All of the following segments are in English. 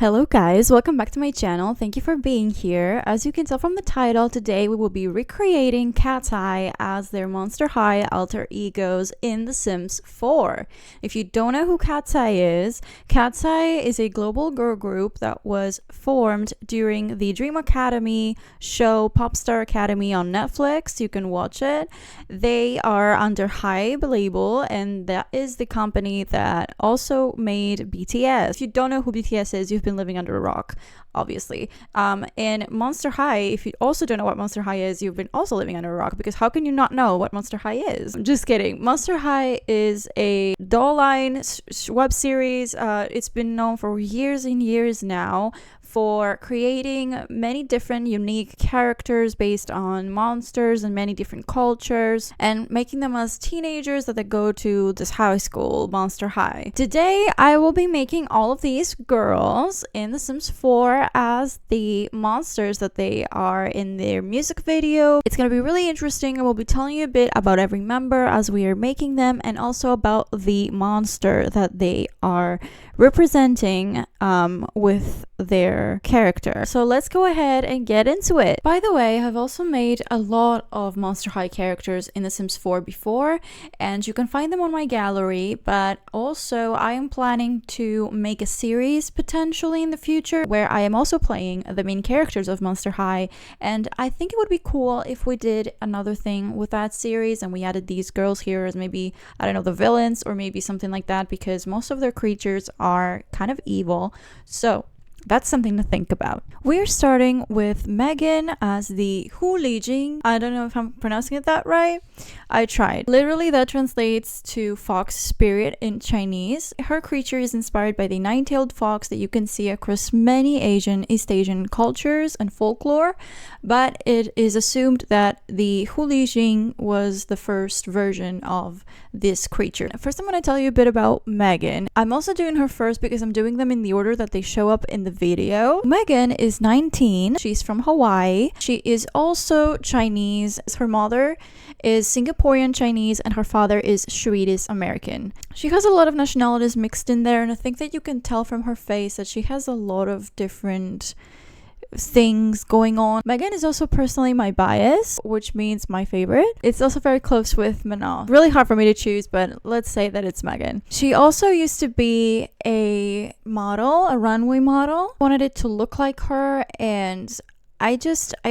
Hello guys, welcome back to my channel. Thank you for being here. As you can tell from the title, today we will be recreating KATSEYE as their Monster High alter egos in The Sims 4. If you don't know who KATSEYE is a global girl group that was formed during the Dream Academy show Popstar Academy on Netflix. You can watch it. They are under Hybe label, and that is the company that also made BTS. If you don't know who BTS is, you've been living under a rock, obviously. And Monster High, if you also don't know what Monster High is, you've been also living under a rock, because how can you not know what Monster High is? I'm just kidding. Monster High is a doll line web series. It's been known for years and years now for creating many different unique characters based on monsters and many different cultures, and making them as teenagers that they go to this high school, Monster High. Today, I will be making all of these girls in The Sims 4 as the monsters that they are in their music video. It's going to be really interesting. I will be telling you a bit about every member as we are making them, and also about the monster that they are representing with their character. So let's go ahead and get into it. By the way, I've also made a lot of Monster High characters in The Sims 4 before, and you can find them on my gallery, but also I am planning to make a series potentially in the future where I am also playing the main characters of Monster High, and I think it would be cool if we did another thing with that series and we added these girls here as maybe, I don't know, the villains or maybe something like that, because most of their creatures are kind of evil. So that's something to think about. We're starting with Megan as the Hu Lijing. I don't know if I'm pronouncing it that right. I tried. Literally, that translates to fox spirit in Chinese. Her creature is inspired by the nine-tailed fox that you can see across many East Asian cultures and folklore, but it is assumed that the Hu Lijing was the first version of this creature. First, I'm going to tell you a bit about Megan. I'm also doing her first because I'm doing them in the order that they show up in the video. Megan is 19. She's from Hawaii. She is also Chinese. Her mother is Singaporean Chinese and her father is Swedish American. She has a lot of nationalities mixed in there, and I think that you can tell from her face that she has a lot of different things going on. Megan is also personally my bias, which means my favorite. It's also very close with Mano. Really hard for me to choose, but let's say that it's Megan. She also used to be a model, a runway model. Wanted it to look like her, and I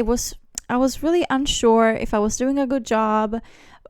was really unsure if I was doing a good job.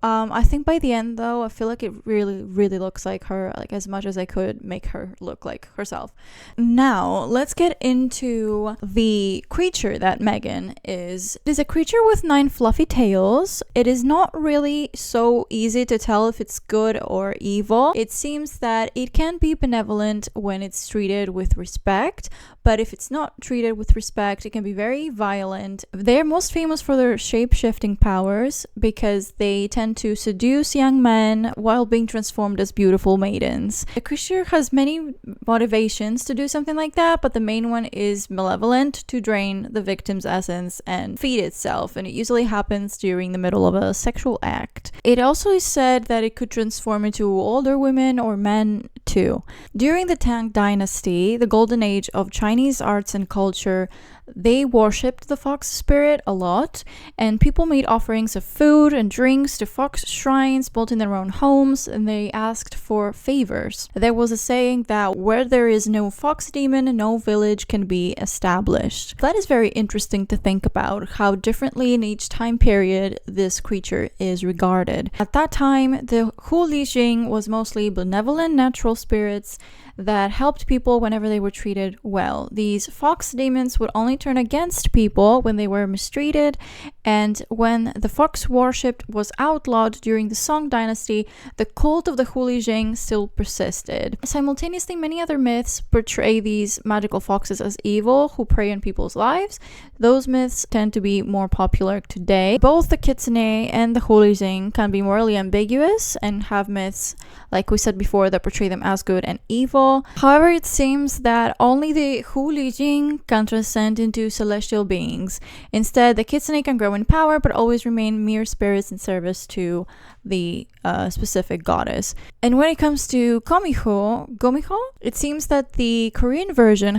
I think by the end though, I feel like it really looks like her, like as much as I could make her look like herself. Now, let's get into the creature that Megan is. It is a creature with 9 fluffy tails. It is not really so easy to tell if it's good or evil. It seems that it can be benevolent when it's treated with respect, but if it's not treated with respect, it can be very violent. They're most famous for their shape-shifting powers because they tend to seduce young men while being transformed as beautiful maidens. The creature has many motivations to do something like that, but the main one is malevolent, to drain the victim's essence and feed itself, and it usually happens during the middle of a sexual act. It also is said that it could transform into older women or men too. During the Tang Dynasty, the golden age of Chinese arts and culture, they worshipped the fox spirit a lot, and people made offerings of food and drinks to fox shrines built in their own homes, and they asked for favors. There was a saying that where there is no fox demon, no village can be established. That is very interesting to think about, how differently in each time period this creature is regarded. At that time, the Hu Lijing was mostly benevolent natural spirits that helped people whenever they were treated well. These fox demons would only turn against people when they were mistreated, and when the fox worship was outlawed during the Song Dynasty, the cult of the Hu Lijing still persisted. Simultaneously, many other myths portray these magical foxes as evil who prey on people's lives. Those myths tend to be more popular today. Both the Kitsune and the Hu Lijing can be morally ambiguous and have myths, like we said before, that portray them as good and evil. However, it seems that only the Hu Lijing can transcend into celestial beings. Instead, the Kitsune can grow grow in power, but always remain mere spirits in service to the specific goddess. And when it comes to Gomiho, it seems that the Korean version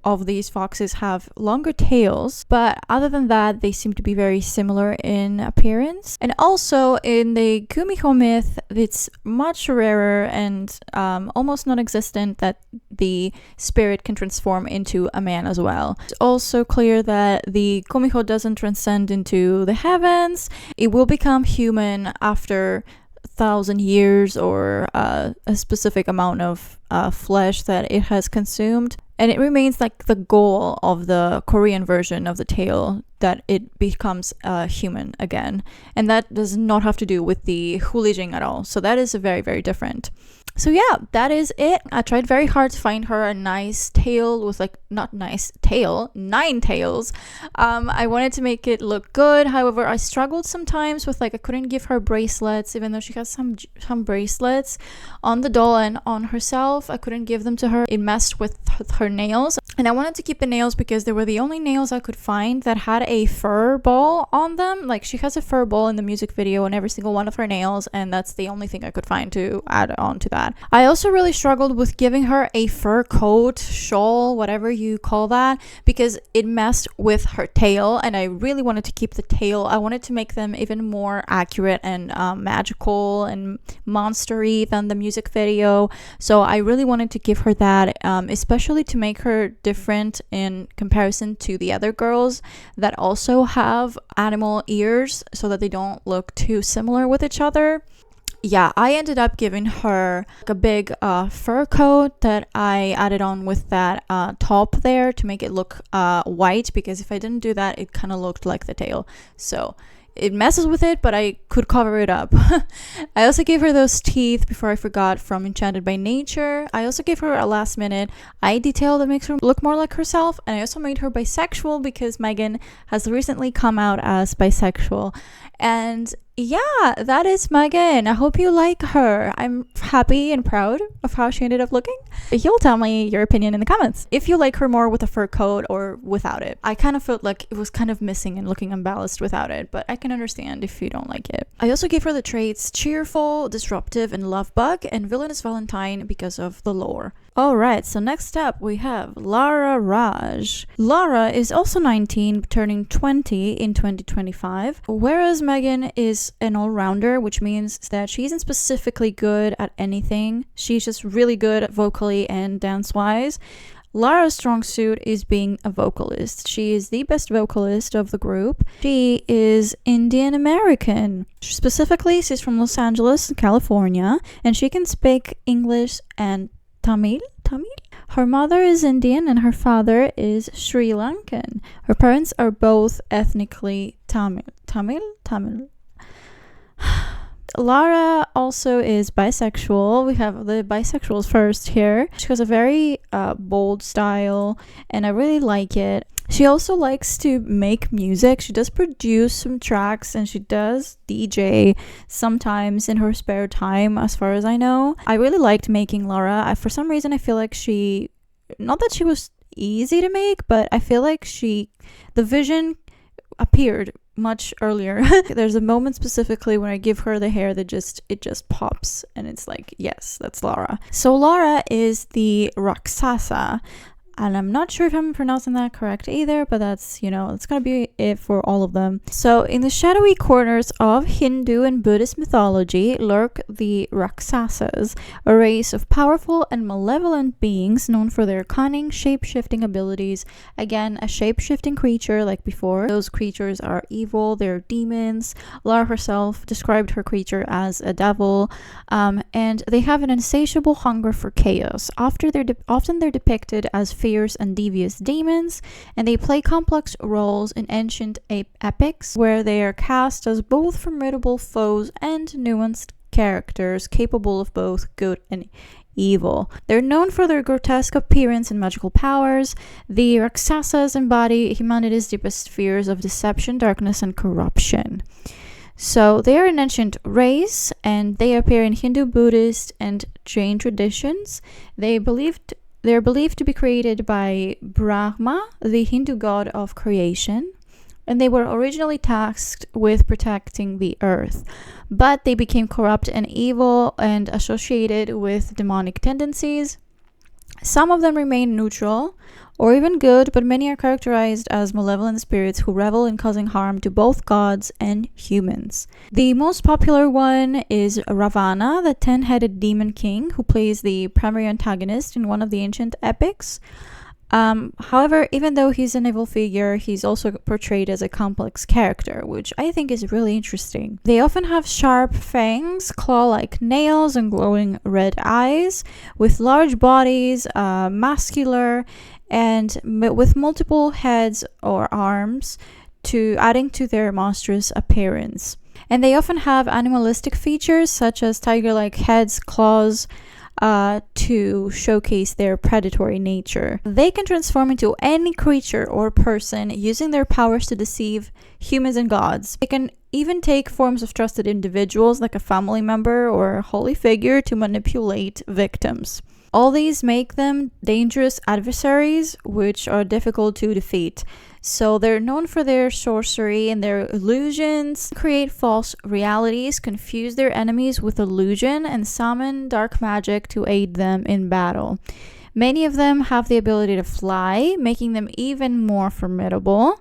of these foxes have longer tails, but other than that, they seem to be very similar in appearance. And also in the Gumiho myth, it's much rarer and almost non-existent that the spirit can transform into a man as well. It's also clear that the Gumiho doesn't transcend into the heavens. It will become human after 1,000 years or a specific amount of flesh that it has consumed. And it remains like the goal of the Korean version of the tale that it becomes human again. And that does not have to do with the Hulijing at all. So that is very, very different. So yeah, that is it. I tried very hard to find her a nice tail with not nice tail, 9 tails. I wanted to make it look good. However, I struggled sometimes with I couldn't give her bracelets, even though she has some bracelets on the doll and on herself. I couldn't give them to her. It messed with her nails. And I wanted to keep the nails because they were the only nails I could find that had a fur ball on them. She has a fur ball in the music video on every single one of her nails, and that's the only thing I could find to add on to that. I also really struggled with giving her a fur coat, shawl, whatever you call that, because it messed with her tail, and I really wanted to keep the tail. I wanted to make them even more accurate and magical and monstery than the music video. So I really wanted to give her that, especially to make her different in comparison to the other girls that also have animal ears so that they don't look too similar with each other. Yeah, I ended up giving her a big fur coat that I added on with that top there to make it look white, because if I didn't do that, it kind of looked like the tail. So it messes with it, but I could cover it up. I also gave her those teeth before I forgot from Enchanted by Nature. I also gave her a last minute eye detail that makes her look more like herself, and I also made her bisexual because Megan has recently come out as bisexual. And yeah, that is Megan. I hope you like her. I'm happy and proud of how she ended up looking. You'll tell me your opinion in the comments if you like her more with a fur coat or without it. I kind of felt like it was kind of missing and looking unbalanced without it, but I can understand if you don't like it. I also gave her the traits cheerful, disruptive, and love bug, and villainous Valentine because of the lore. Alright, so next up we have Lara Raj. Lara is also 19, turning 20 in 2025, whereas Megan is an all-rounder, which means that she isn't specifically good at anything. She's just really good vocally and dance-wise. Lara's strong suit is being a vocalist. She is the best vocalist of the group. She is Indian American. Specifically, she's from Los Angeles, California, and she can speak English and Tamil. Her mother is Indian and her father is Sri Lankan. Her parents are both ethnically Tamil. Lara also is bisexual. We have the bisexuals first here. She has a very bold style, and I really like it. She also likes to make music. She does produce some tracks, and she does DJ sometimes in her spare time, as far as I know. I really liked making Lara. For some reason, I feel like not that she was easy to make, but I feel like the vision appeared much earlier. There's a moment specifically when I give her the hair that it just pops, and it's like, yes, that's Lara. So Lara is the Raksasa, and I'm not sure if I'm pronouncing that correct either, but that's, it's gonna be it for all of them. So in the shadowy corners of Hindu and Buddhist mythology lurk the Raksasas, a race of powerful and malevolent beings known for their cunning, shape-shifting abilities. Again, a shape-shifting creature like before. Those creatures are evil, they're demons. Lara herself described her creature as a devil, and they have an insatiable hunger for chaos. Often they're depicted as fierce and devious demons, and they play complex roles in ancient epics where they are cast as both formidable foes and nuanced characters capable of both good and evil. They're known for their grotesque appearance and magical powers. The Raksasas embody humanity's deepest fears of deception, darkness, and corruption. So they are an ancient race, and they appear in Hindu, Buddhist, and Jain traditions. They're believed to be created by Brahma, the Hindu god of creation. and they were originally tasked with protecting the earth, but they became corrupt and evil and associated with demonic tendencies. Some of them remain neutral or even good, but many are characterized as malevolent spirits who revel in causing harm to both gods and humans. The most popular one is Ravana, the 10-headed demon king who plays the primary antagonist in one of the ancient epics. However, even though he's an evil figure, he's also portrayed as a complex character, which I think is really interesting. They often have sharp fangs, claw-like nails, and glowing red eyes, with large bodies, muscular, and with multiple heads or arms, adding to their monstrous appearance. And they often have animalistic features such as tiger-like heads, claws, to showcase their predatory nature. They can transform into any creature or person using their powers to deceive humans and gods. They can even take forms of trusted individuals like a family member or a holy figure to manipulate victims. All these make them dangerous adversaries which are difficult to defeat. So they're known for their sorcery and their illusions, create false realities, confuse their enemies with illusion, and summon dark magic to aid them in battle. Many of them have the ability to fly, making them even more formidable.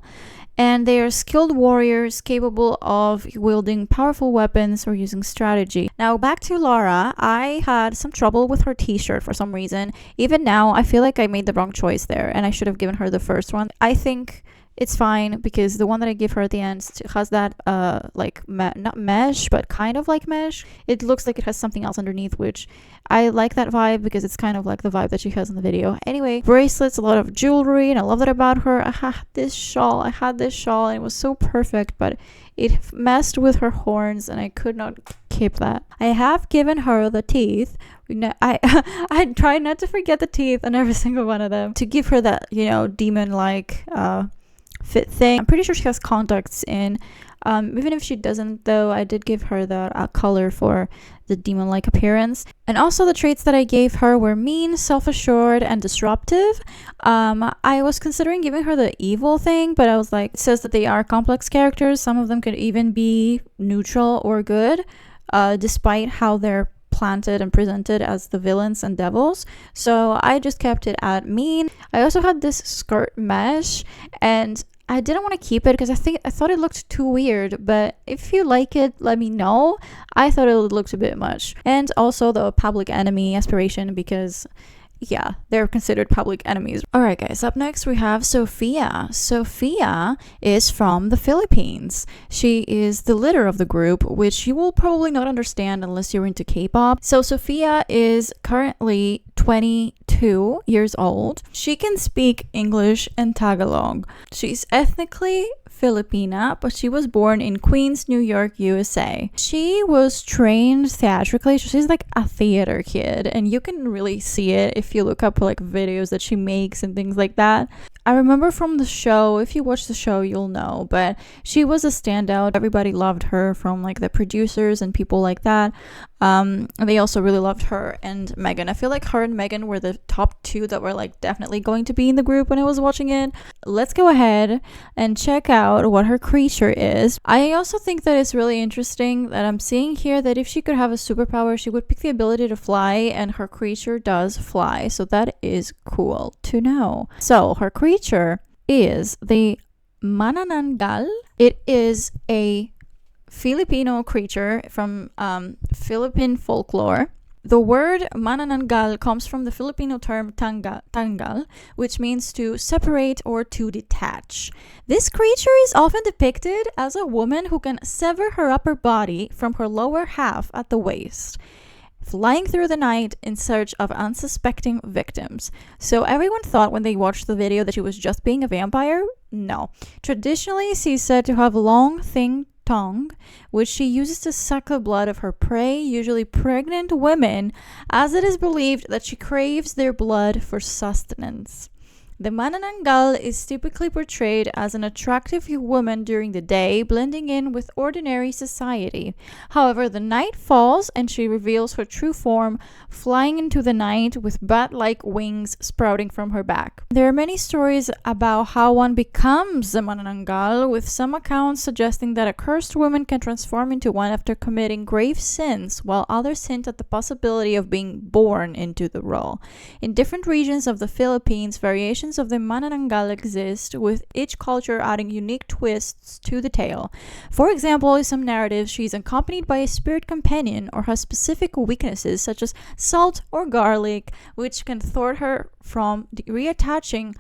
And they are skilled warriors capable of wielding powerful weapons or using strategy. Now back to Lara, I had some trouble with her t-shirt for some reason. Even now, I feel like I made the wrong choice there and I should have given her the first one. I think it's fine because the one that I give her at the end has that not mesh, but kind of like mesh. It looks like it has something else underneath, which I like that vibe because it's kind of like the vibe that she has in the video. Anyway, bracelets, a lot of jewelry, and I love that about her. I had this shawl and it was so perfect, but it messed with her horns and I could not keep that. I have given her the teeth. I tried not to forget the teeth on every single one of them to give her that, demon-like fit thing. I'm pretty sure she has contacts in. Even if she doesn't, though, I did give her the color for the demon-like appearance. And also the traits that I gave her were mean, self-assured, and disruptive. I was considering giving her the evil thing, but I was like, it says that they are complex characters. Some of them could even be neutral or good, despite how they're planted and presented as the villains and devils. So I just kept it at mean. I also had this skirt mesh, and I didn't want to keep it because I thought it looked too weird, but if you like it, let me know. I thought it looked a bit much. And also the public enemy aspiration, because yeah, they're considered public enemies. Alright guys, up next we have Sophia. Sophia is from the Philippines. She is the leader of the group, which you will probably not understand unless you're into K-pop. So Sophia is currently 22 years old. She can speak English and Tagalog. She's ethnically Filipina, but she was born in Queens, New York, USA. She was trained theatrically, so she's like a theater kid, and you can really see it if you look up like videos that she makes and things like that. I remember from the show, if you watch the show, you'll know, but she was a standout. Everybody loved her, from like the producers and people like that. They also really loved her and Megan. I feel like her and Megan were the top two that were like definitely going to be in the group when I was watching it. Let's go ahead and check out what her creature is. I also think that it's really interesting that I'm seeing here that if she could have a superpower, she would pick the ability to fly, and her creature does fly. So that is cool to know. So her creature is the manananggal. It is a Filipino creature from Philippine folklore. The word manananggal comes from the Filipino term tanggal, which means to separate or to detach. This creature is often depicted as a woman who can sever her upper body from her lower half at the waist, flying through the night in search of unsuspecting victims. So everyone thought when they watched the video that she was just being a vampire? No. Traditionally, she's said to have long, thin tongue, which she uses to suck the blood of her prey, usually pregnant women, as it is believed that she craves their blood for sustenance. The manananggal is typically portrayed as an attractive woman during the day, blending in with ordinary society. However, the night falls and she reveals her true form, flying into the night with bat-like wings sprouting from her back. There are many stories about how one becomes a manananggal, with some accounts suggesting that a cursed woman can transform into one after committing grave sins, while others hint at the possibility of being born into the role. In different regions of the Philippines, variations of the manananggal exist, with each culture adding unique twists to the tale. For example, in some narratives, she is accompanied by a spirit companion or has specific weaknesses such as salt or garlic, which can thwart her from reattaching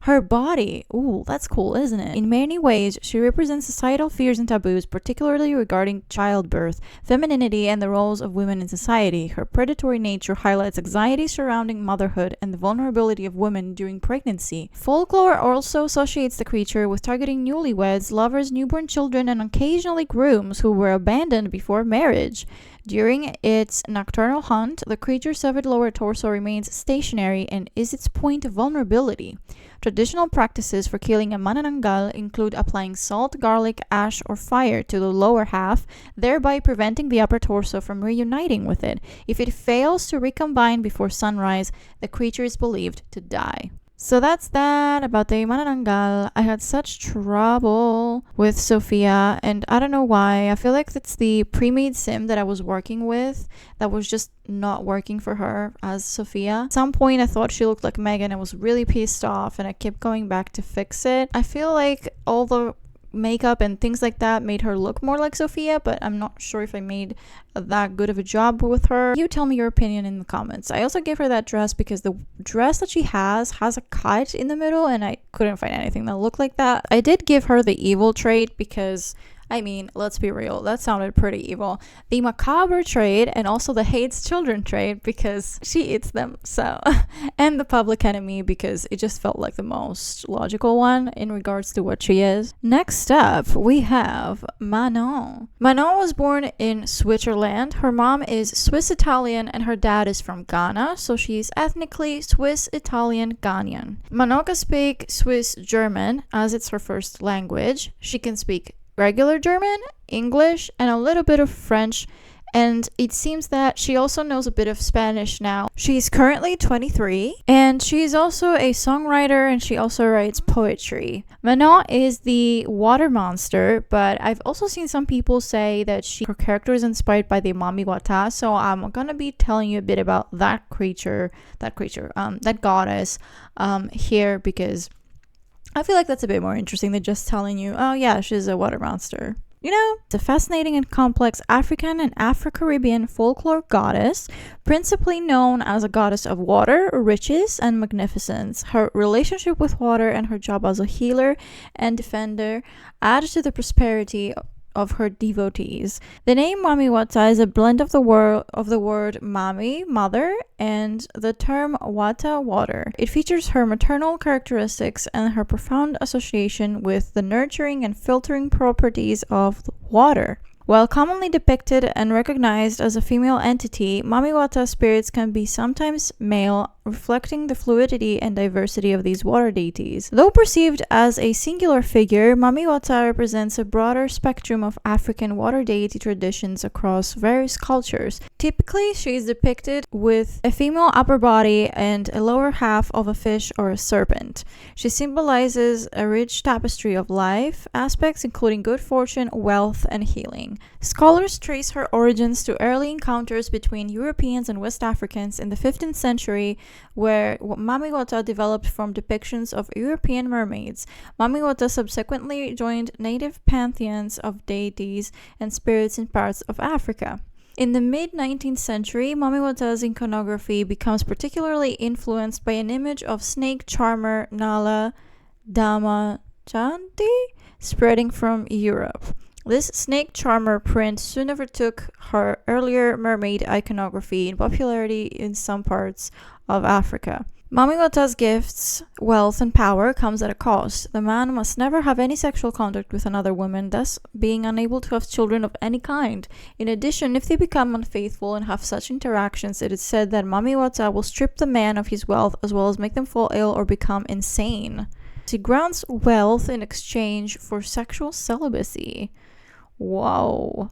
her body. Ooh, that's cool, isn't it? In many ways, she represents societal fears and taboos, particularly regarding childbirth, femininity, and the roles of women in society. Her predatory nature highlights anxiety surrounding motherhood and the vulnerability of women during pregnancy. Folklore also associates the creature with targeting newlyweds, lovers, newborn children, and occasionally grooms who were abandoned before marriage. During its nocturnal hunt, the creature's severed lower torso remains stationary and is its point of vulnerability. Traditional practices for killing a manananggal include applying salt, garlic, ash, or fire to the lower half, thereby preventing the upper torso from reuniting with it. If it fails to recombine before sunrise, the creature is believed to die. So that's that about the manananggal. I had such trouble with Sophia, and I don't know why. I feel like it's the pre-made sim that I was working with that was just not working for her as Sophia. At some point, I thought she looked like Megan. I was really pissed off, and I kept going back to fix it. I feel like all the makeup and things like that made her look more like Sophia, but I'm not sure if I made that good of a job with her. You tell me your opinion in the comments. I also gave her that dress because the dress that she has a cut in the middle, and I couldn't find anything that looked like that. I did give her the evil trait because, I mean, let's be real, that sounded pretty evil. The macabre trait, and also the hates children trait because she eats them, so. And the public enemy because it just felt like the most logical one in regards to what she is. Next up, we have Mano. Mano was born in Switzerland. Her mom is Swiss-Italian and her dad is from Ghana, so she's ethnically Swiss-Italian-Ghanaian. Mano can speak Swiss German as it's her first language. She can speak regular German, English, and a little bit of French, and it seems that she also knows a bit of Spanish now. She's currently 23, and she's also a songwriter, and she also writes poetry. Mano is the water monster, but I've also seen some people say that her character is inspired by the Mami Wata, so I'm gonna be telling you a bit about that goddess here, because I feel like that's a bit more interesting than just telling you, oh yeah, she's a water monster. You know, it's a fascinating and complex African and Afro-Caribbean folklore goddess, principally known as a goddess of water, riches, and magnificence. Her relationship with water and her job as a healer and defender add to the prosperity of her devotees. The name Mami Wata is a blend of the word Mami, mother, and the term Wata, water. It features her maternal characteristics and her profound association with the nurturing and filtering properties of water. While commonly depicted and recognized as a female entity, Mami Wata spirits can be sometimes male, reflecting the fluidity and diversity of these water deities. Though perceived as a singular figure, Mami Wata represents a broader spectrum of African water deity traditions across various cultures. Typically, she is depicted with a female upper body and a lower half of a fish or a serpent. She symbolizes a rich tapestry of life aspects, including good fortune, wealth, and healing. Scholars trace her origins to early encounters between Europeans and West Africans in the 15th century, where Mami Wata developed from depictions of European mermaids. Mami Wata subsequently joined native pantheons of deities and spirits in parts of Africa. In the mid-19th century, Mami Wata's iconography becomes particularly influenced by an image of snake charmer Nala Damajanti spreading from Europe. This snake charmer print soon overtook her earlier mermaid iconography in popularity in some parts of Africa. Mamiwata's gifts, wealth, and power comes at a cost. The man must never have any sexual contact with another woman, thus being unable to have children of any kind. In addition, if they become unfaithful and have such interactions, it is said that Mamiwata will strip the man of his wealth as well as make them fall ill or become insane. She grants wealth in exchange for sexual celibacy. Whoa.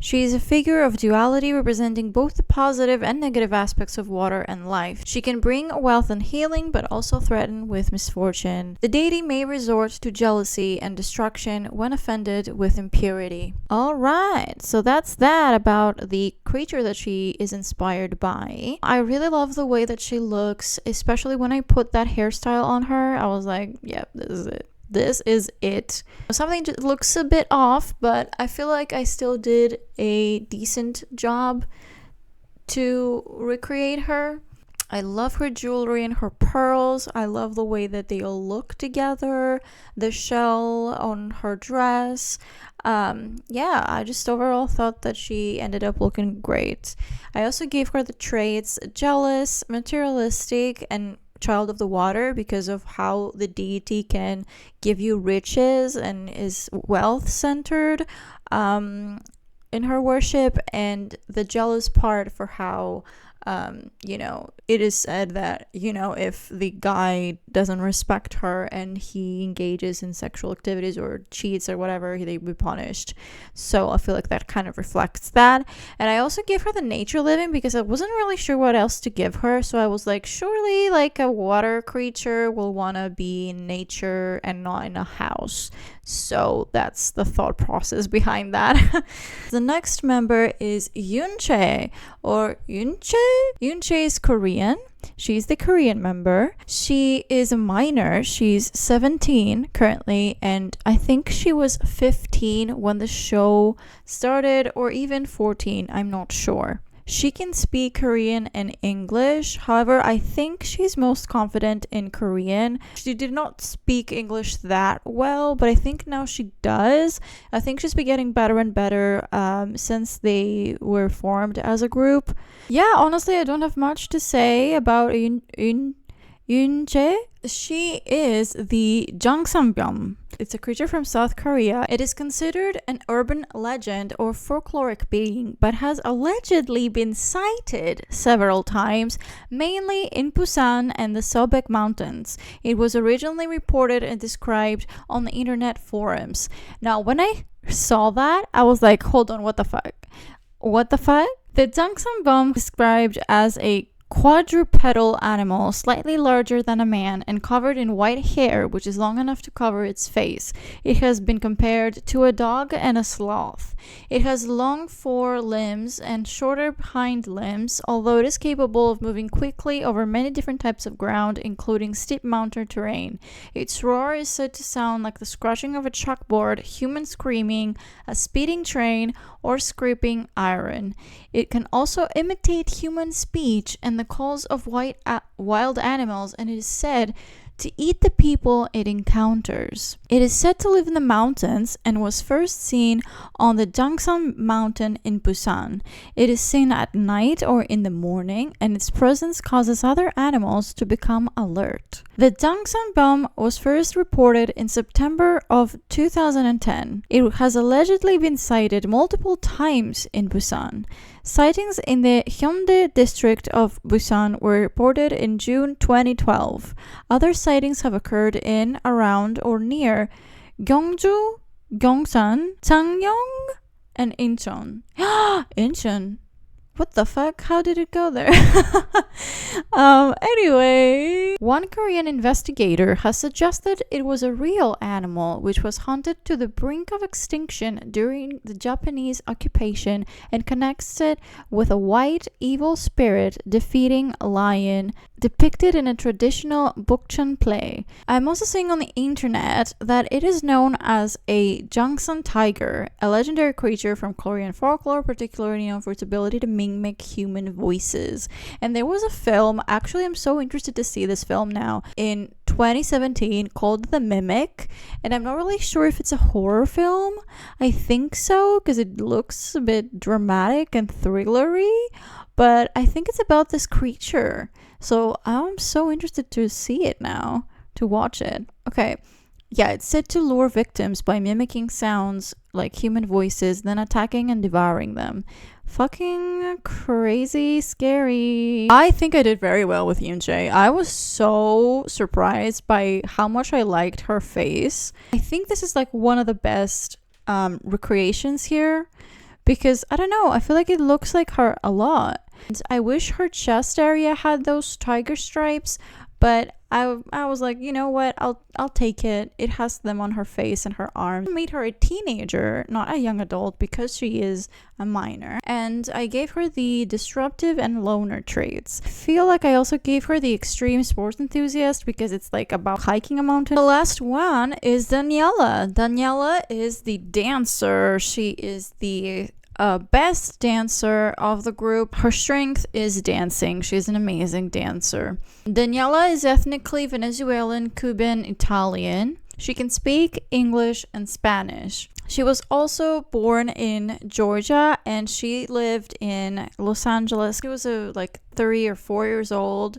She is a figure of duality representing both the positive and negative aspects of water and life. She can bring wealth and healing, but also threaten with misfortune. The deity may resort to jealousy and destruction when offended with impurity. Alright, so that's that about the creature that she is inspired by. I really love the way that she looks, especially when I put that hairstyle on her. I was like, yep, this is it. This is it. Something just looks a bit off, but I feel like I still did a decent job to recreate her. I love her jewelry and her pearls. I love the way that they all look together. The shell on her dress. Yeah, I just overall thought that she ended up looking great. I also gave her the traits jealous, materialistic, and child of the water because of how the deity can give you riches and is wealth centered in her worship, and the jealous part for how it is said that, if the guy doesn't respect her and he engages in sexual activities or cheats or whatever, they will be punished. So I feel like that kind of reflects that. And I also gave her the nature living because I wasn't really sure what else to give her. So I was like, surely like a water creature will want to be in nature and not in a house. So that's the thought process behind that. The next member is Yunche or Yunche. Yunche is Korean. She's the Korean member. She is a minor. She's 17 currently, and I think she was 15 when the show started, or even 14. I'm not sure. She can speak Korean and English. However, I think she's most confident in Korean. She did not speak English that well, but I think now she does. I think she's been getting better and better since they were formed as a group. Yeah, honestly, I don't have much to say about Yunje. She is the Jangsambyum. It's a creature from South Korea. It is considered an urban legend or folkloric being, but has allegedly been sighted several times, mainly in Busan and the Sobek Mountains. It was originally reported and described on the internet forums. Now, when I saw that, I was like, hold on, what the fuck? What the fuck? The Jangsambyum described as a quadrupedal animal, slightly larger than a man and covered in white hair, which is long enough to cover its face. It has been compared to a dog and a sloth. It has long forelimbs and shorter hind limbs, although it is capable of moving quickly over many different types of ground, including steep mountain terrain. Its roar is said to sound like the scratching of a chalkboard, human screaming, a speeding train, or scraping iron. It can also imitate human speech and the calls of wild animals, and it is said to eat the people it encounters. It is said to live in the mountains and was first seen on the Jangsam mountain in Busan. It is seen at night or in the morning, and its presence causes other animals to become alert. The Jangsambyum was first reported in September of 2010. It has allegedly been sighted multiple times in Busan. Sightings in the Hyundai district of Busan were reported in June 2012. Other sightings have occurred in, around, or near Gyeongju, Gyeongsan, Changnyeong, and Incheon. Incheon. What the fuck? How did it go there? Anyway, one Korean investigator has suggested it was a real animal which was hunted to the brink of extinction during the Japanese occupation and connects it with a white evil spirit defeating a lion depicted in a traditional Bukchon play. I'm also seeing on the internet that it is known as a Jangsan tiger, a legendary creature from Korean folklore, particularly known for its ability to mimic human voices. And there was a film, actually I'm so interested to see this film now, in 2017 called The Mimic, and I'm not really sure if it's a horror film. I think so, because it looks a bit dramatic and thrillery, but I think it's about this creature. So I'm so interested to see it now, to watch it. Okay. Yeah, it's said to lure victims by mimicking sounds like human voices, then attacking and devouring them. Fucking crazy, scary. I think I did very well with Yoonjae. I was so surprised by how much I liked her face. I think this is like one of the best recreations here, because I don't know, I feel like it looks like her a lot. And I wish her chest area had those tiger stripes, but I was like, you know what, I'll take it. It has them on her face and her arms. I made her a teenager, not a young adult, because she is a minor. And I gave her the disruptive and loner traits. I feel like I also gave her the extreme sports enthusiast, because it's like about hiking a mountain. The last one is Daniela. Daniela is the dancer. She is the best dancer of the group. Her strength is dancing. She's an amazing dancer. Daniela is ethnically Venezuelan, Cuban, Italian. She can speak English and Spanish. She was also born in Georgia, and she lived in Los Angeles. She was like 3 or 4 years old.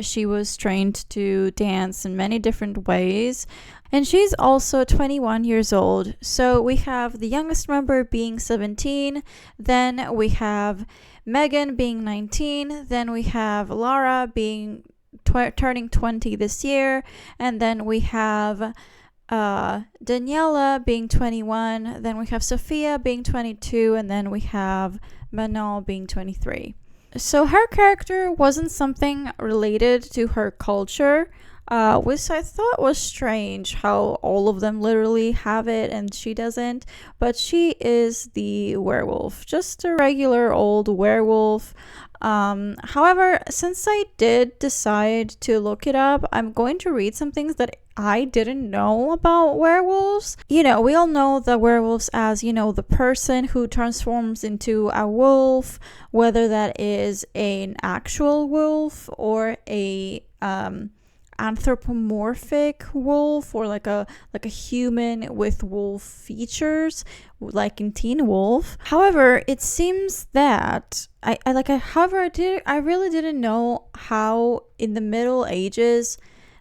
She was trained to dance in many different ways. And she's also 21 years old. So we have the youngest member being 17. Then we have Megan being 19. Then we have Lara being turning 20 this year. And then we have Daniela being 21. Then we have Sophia being 22. And then we have Mano being 23. So her character wasn't something related to her culture, which I thought was strange how all of them literally have it and she doesn't. But she is the werewolf, just a regular old werewolf. However, since I did decide to look it up, I'm going to read some things that I didn't know about werewolves. You know, we all know the werewolves as, you know, the person who transforms into a wolf, whether that is an actual wolf or a anthropomorphic wolf, or like a human with wolf features, like in Teen Wolf. However, it seems that I really didn't know how in the Middle Ages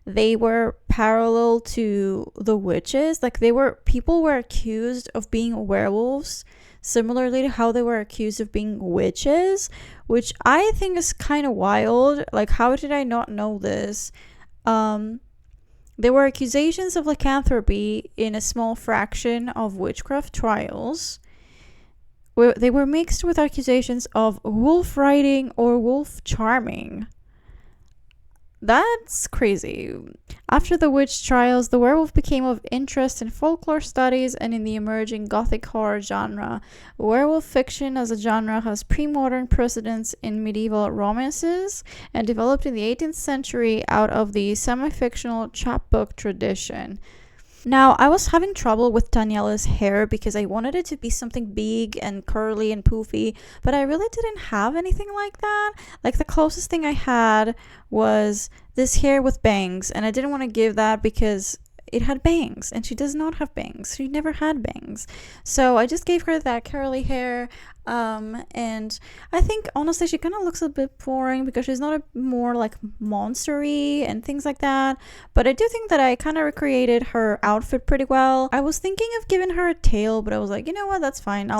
they were parallel to the witches. Like people were accused of being werewolves similarly to how they were accused of being witches, which I think is kind of wild. Like, how did I not know this? There were accusations of lycanthropy in a small fraction of witchcraft trials. They were mixed with accusations of wolf riding or wolf charming. That's crazy. After the witch trials, the werewolf became of interest in folklore studies and in the emerging gothic horror genre. Werewolf fiction as a genre has pre-modern precedents in medieval romances and developed in the 18th century out of the semi-fictional chapbook tradition. Now, I was having trouble with Daniela's hair because I wanted it to be something big and curly and poofy, but I really didn't have anything like that. Like, the closest thing I had was this hair with bangs, and I didn't want to give that because it had bangs, and she does not have bangs. She never had bangs. So I just gave her that curly hair, and I think honestly she kind of looks a bit boring because she's not a more like monster-y and things like that. But I do think that I kind of recreated her outfit pretty well. I was thinking of giving her a tail, but I was like, you know what, that's fine.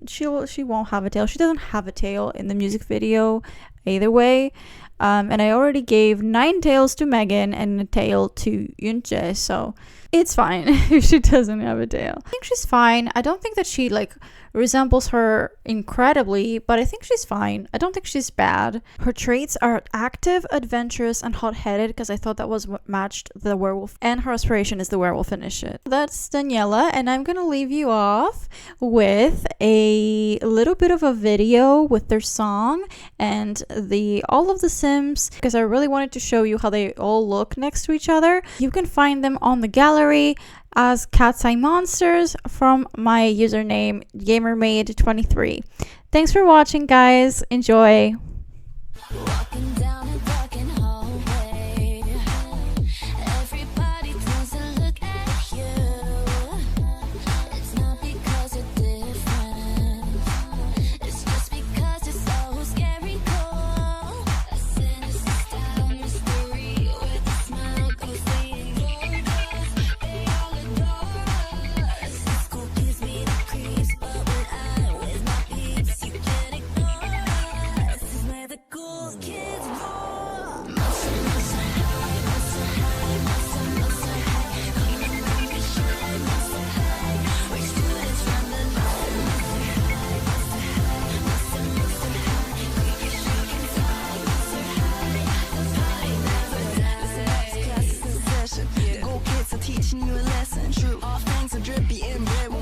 She won't have a tail. She doesn't have a tail in the music video either way. And I already gave 9 tails to Megan and a tail to Yoonjae, so it's fine if she doesn't have a tail. I think she's fine. I don't think that she like resembles her incredibly, but I think she's fine. I don't think she's bad. Her traits are active, adventurous, and hot-headed, because I thought that was what matched the werewolf, and her aspiration is the werewolf initiate. That's Daniela, and I'm gonna leave you off with a little bit of a video with their song and all of the Sims, because I really wanted to show you how they all look next to each other. You can find them on the gallery as KATSEYE Monsters from my username GamerMade23. Thanks for watching, guys. Enjoy. Walking down a darkened hallway. Everybody turns to look at you. It's not because you're different. It's just because you're so scary cool. A sinister teaching you a lesson. True, all things are drippy and red.